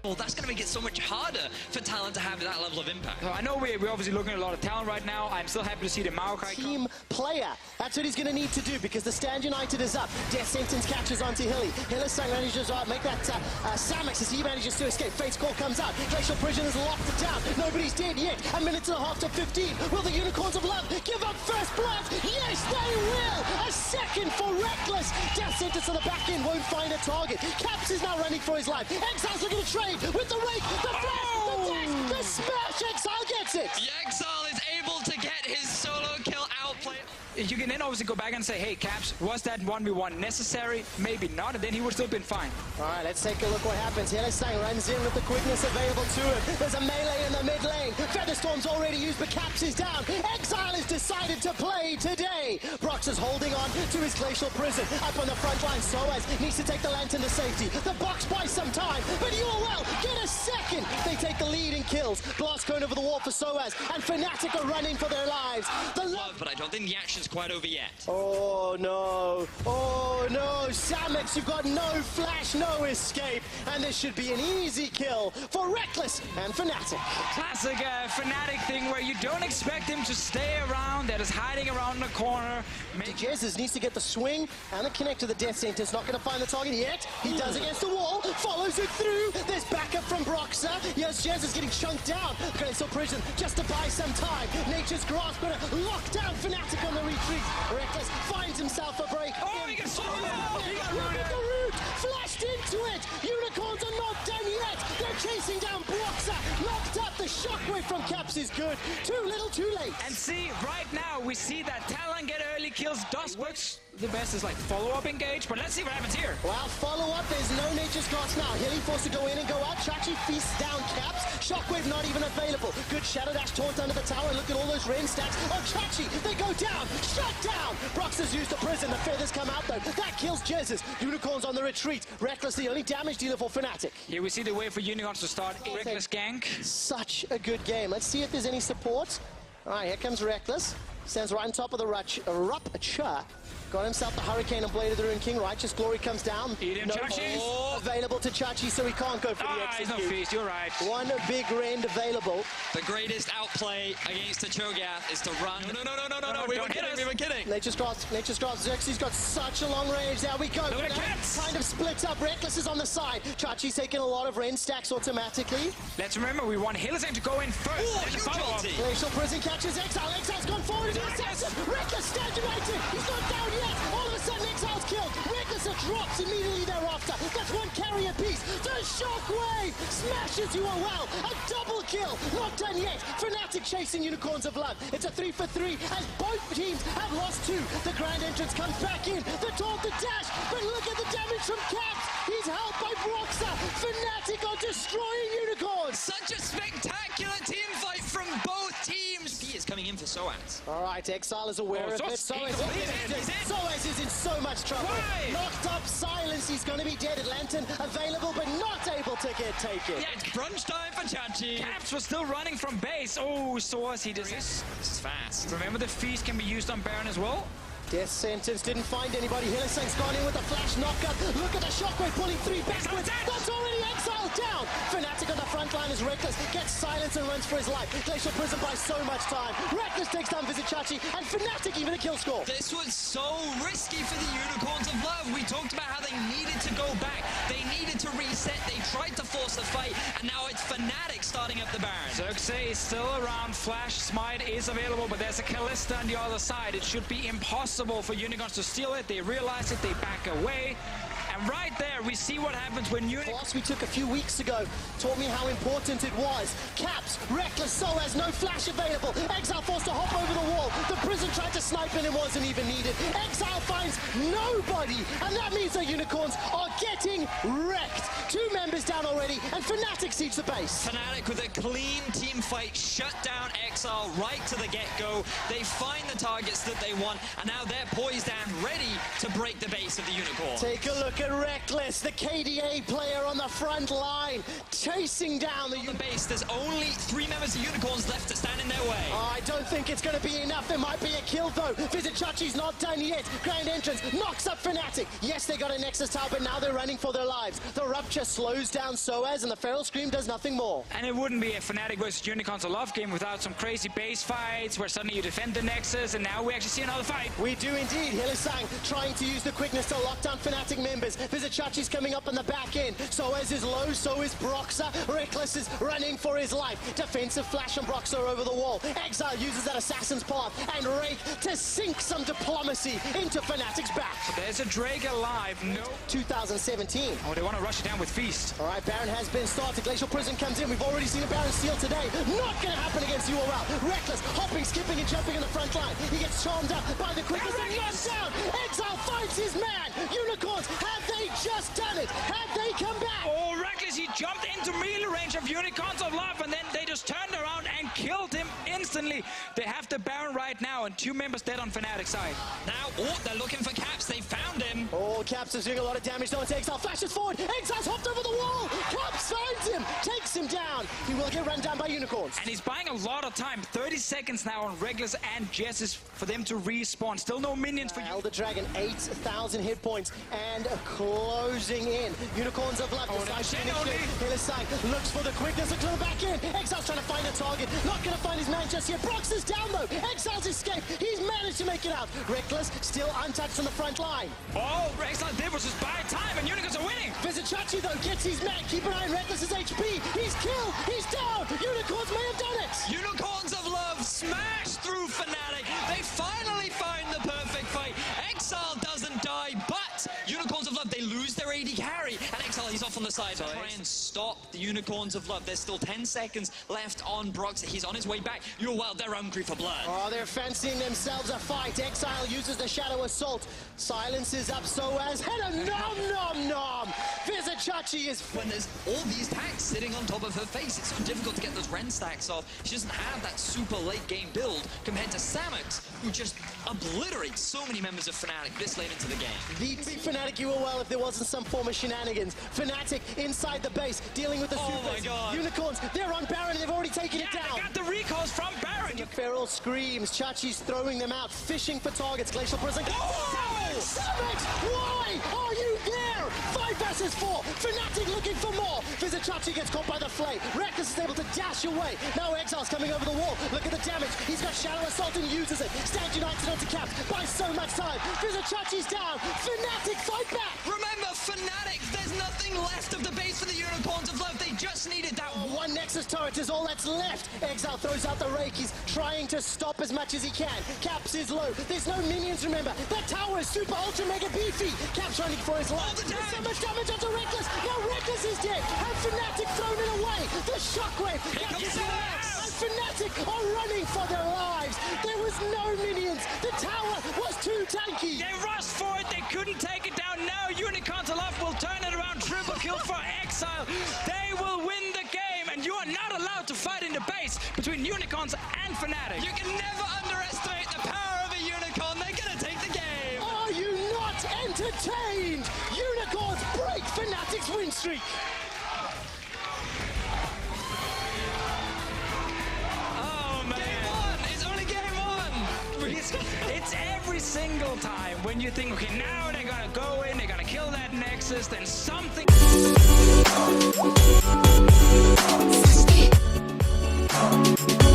Well, that's going to make it so much harder for talent to have that level of impact. So I know we're obviously looking at a lot of talent right now. I'm still happy to see the Maokai team player. That's what he's going to need to do because the Stand United is up. Death Sentence catches onto Hilly. Hillisang manages to make that Samex as he manages to escape. Fate's Call comes out. Glacial Prison has locked it down. Nobody's dead yet. A minute and a half to 15. Will the Unicorns of Love give up first blood? Yes, they will! A second for Reckless. Death Sentence on the back end won't find a target. Caps is now running for his life. Exile's looking to trade with the rake, the flash, the dash, the smash. Exile gets it. Exile is able to get his solo kill outplay. You can then obviously go back and say, hey, Caps, was that 1v1 necessary? Maybe not, and then he would still been fine. All right, let's take a look what happens. Hillisang runs in with the quickness available to him. There's a melee in the mid lane. Featherstorm's already used, but Caps is down. Exile has decided to play today. Brox is holding on to his Glacial Prison. Up on the front line, Soaz needs to take the Lantern to safety. The box buys some time, but UOL get a second. They take the lead in kills. Glass cone over the wall for Soaz, and Fnatic are running for their lives. But I don't think the action's quite over yet. Oh no, oh no, Samex, you've got no flash, no escape, and this should be an easy kill for Reckless and Fnatic. Classic Fnatic thing where you don't expect him to stay around, that is hiding around the corner. Jesus needs to get the swing and the connect to the Death Sentence. Not going to find the target yet. He does against the wall, follows it through. There's backup from Broxa. Yes, Jez is getting chunked down. Glacial Prison just to buy some time. Nature's Grasp going to lock down Fnatic on the retreat. Reckless finds himself a break. Oh, he got so Look at the root! Flashed into it! Unicorns are not done yet! They're chasing down Broxa! Knocked up! The shockwave from Caps is good. Too little, too late. And see, right now, we see that Talon get early kills. Dust works the best is like follow-up engage, but let's see what happens here. Well, follow-up, there's no Nature's Grasp now. Hilly forced to go in and go out. Chachi feasts down Caps. Shockwave not even available. Good Shadow Dash taunt under the tower. Look at all those Ren stacks. Oh, Chachi, they go down. Shut down. Brox has used the prison. The feathers come out though. That kills Jezus. Unicorns on the retreat. Reckless, the only damage dealer for Fnatic. Here we see the way for Unicorns to start a Reckless gank. Such a good game. Let's see if there's any support. All right, here comes Reckless. Stands right on top of the rupture. Got himself the Hurricane and Blade of the Rune King. Righteous Glory comes down. No available to Chachi, so he can't go for the execute. He's no feast, you're right. One big rend available. The greatest outplay against the Cho'Gath is to run. No, we were kidding. Nature's Grasp, Xerxes got such a long range. There we go. Kind of splits up. Reckless is on the side. Chachi's taking a lot of Ren stacks automatically. Let's remember, we want Hillisang to go in first. Glacial Prison catches Exile. Exile's gone forward into the section. Reckless Stand United. He's not down yet. All of a sudden, Exile's killed. Reckless drops immediately thereafter. That's one carry apiece. The Shockwave smashes UOL. A double kill. Not done yet. Fnatic chasing Unicorns of Love. It's a 3-for-3 as both teams have lost two. The Grand Entrance comes back in. The taunt, the dash. But look at the damage from Caps. He's helped by Broxa. Fnatic are destroying Unicorns. Such a spectacular team fight from both teams. He is coming in for Soaz. All right, Exile is aware of it. Soaz is in so much trouble. Why? Knocked up, silence. He's going to be dead. Lantern available, but not able to get taken. Yeah, it's crunch time for Chachi. Caps was still running from base. Oh, Soaz, he does this. This is fast. Remember the feast can be used on Baron as well? Death Sentence didn't find anybody. Hillisang's gone in with a flash knockup. Look at the Shockwave pulling three backwards. That's already Exile down. Fnatic on the front line is Reckless. Gets silence and runs for his life. Glacial Prison buys so much time. Reckless takes down Visit Chachi, and Fnatic even a kill score. This was so risky for the Unicorns of Love. We talked about how they needed to go back. They needed to reset. They tried to force the fight, and now it's Fnatic starting up the Baron. Xerxes is still around. Flash Smite is available, but there's a Kalista on the other side. It should be impossible for Unicorns to steal it. They realize it, they back away. And right there, we see what happens when Unicorns... Class we took a few weeks ago taught me how important it was. Caps, Reckless, Soaz, no flash available. Exile forced to hop over the wall. The Prison tried to snipe and it wasn't even needed. Exile finds nobody, and that means the Unicorns are getting wrecked. Two members down already, and Fnatic siege the base. Fnatic with a clean team fight, shut down Exile right to the get-go. They find the targets that they want, and now they're poised and ready to break the base of the Unicorn. Take a look at Reckless, the KDA player on the front line, chasing down the base. There's only 3 members of Unicorns left to stand in their way. I don't think it's going to be enough. There might be a kill though. Vizichachi's not done yet. Grand entrance knocks up Fnatic. Yes, they got a Nexus tower, but now they're running for their lives. The Rupture slows down Soaz, and the Feral Scream does nothing more. And it wouldn't be a Fnatic versus Unicorns or love game without some crazy base fights where suddenly you defend the Nexus, and now we actually see another fight. We do indeed. Hillisang trying to use the quickness to lock down Fnatic members. Vizichachi's coming up on the back end. Soaz is low, so is Broxah. Reckless is running for his life. Defensive flash on Broxah over the wall. Exile uses that Assassin's Path and Rake to sink some diplomacy into Fnatic's back. There's a Drake alive. No. 2017. Oh, they want to rush it down with Feast. All right, Baron has been started. Glacial Prison comes in. We've already seen a Baron steal today. Not going to happen against UOL. Reckless hopping, skipping, and jumping in the front line. He gets charmed up by the quickness and knocks down. Exile finds his man. Unicorns, have they just done it? Have they come back? Oh, Reckless, he jumped into melee range of Unicorns of Love, and then they just turned around and killed him instantly. They have the Baron right now, and 2 members dead on Fnatic's side. Now, they're looking for Caps. They found him. Oh, Caps is doing a lot of damage. No, it's Exile. Flashes forward. Exile's hopped over the wall. Caps finds him. Takes him down. He will get run down by Unicorns. And he's buying a lot of time. 30 seconds now on Reckless and Jesses for them to respawn. Still no minions for you. Elder Dragon, 8,000 hit points and closing in. Unicorns of Luck. Hillisang looks for the quickness to clear back in. Exile's trying to find a target. Not going to find his man just yet. Brox is down though. Exile's escaped. He's managed to make it out. Reckless still untouched on the front line. All Exile did was just buy time, and Unicorns are winning. Vizichachi though gets his man. Keep an eye on Reckless's HP. He's killed. He's down. Unicorns may have done it. Unicorns of Love smash through Fnatic. They finally find the perfect fight. Exile doesn't die, but Unicorns of Love, they lose their AD carry. And Exile, he's off on the side. Try and stop the Unicorns of Love. There's still 10 seconds left on Brox. He's on his way back. UOL, they're hungry for blood. Oh, they're fancying themselves a fight. Exile uses the Shadow Assault. Silences up Soaz. And a nom. Vizichachi is... When there's all these tanks sitting on top of her face, it's so difficult to get those Ren stacks off. She doesn't have that super late game build compared to Samux, who just obliterates so many members of Fnatic this late into the game. Beat Fnatic UOL if there wasn't some form of shenanigans. Fnatic inside the base, dealing with the supers. My God. Unicorns, they're on Baron, they've already taken it down. They got the recalls from Baron. The Feral Screams, Chachi's throwing them out, fishing for targets. Glacial Prison. Samux, why are you there? 5 versus 4. Fnatic looking for more. Vizichachi gets caught by the flame. Reckless is able to dash away. Now Exile's coming over the wall. Look at the damage. He's got Shadow Assault and uses it. Stand United onto Caps. Buys so much time. Vizichachi's down. Fnatic fight back. Remember, Fnatic, there's nothing left of the base for the Unicorns of Love. They just needed that one Nexus turret is all that's left. Exile throws out the Rake. He's trying to stop as much as he can. Caps is low. There's no minions, remember. That tower is super ultra mega beefy. Caps running for his life. There's so much damage onto Reckless. Now Reckless is dead. And Fnatic thrown it away. The shockwave. And Fnatic are running for their lives. There was no minions. The tower was too tanky. They rushed for it. They couldn't take it down. Now Unicorns of Love will turn it around. Triple kill for Exile. They will win the game, and you are not allowed to fight in the base between Unicorns and Fnatic. You can never underestimate the power of a Unicorn. They're going to take the game. Are you not entertained? Unicorns break Fnatic's win streak. Oh, man. Game 1. It's only game 1. It's every single time when you think, okay, now they're going to go in, they're going to kill that Nexus, then something... Fnatic.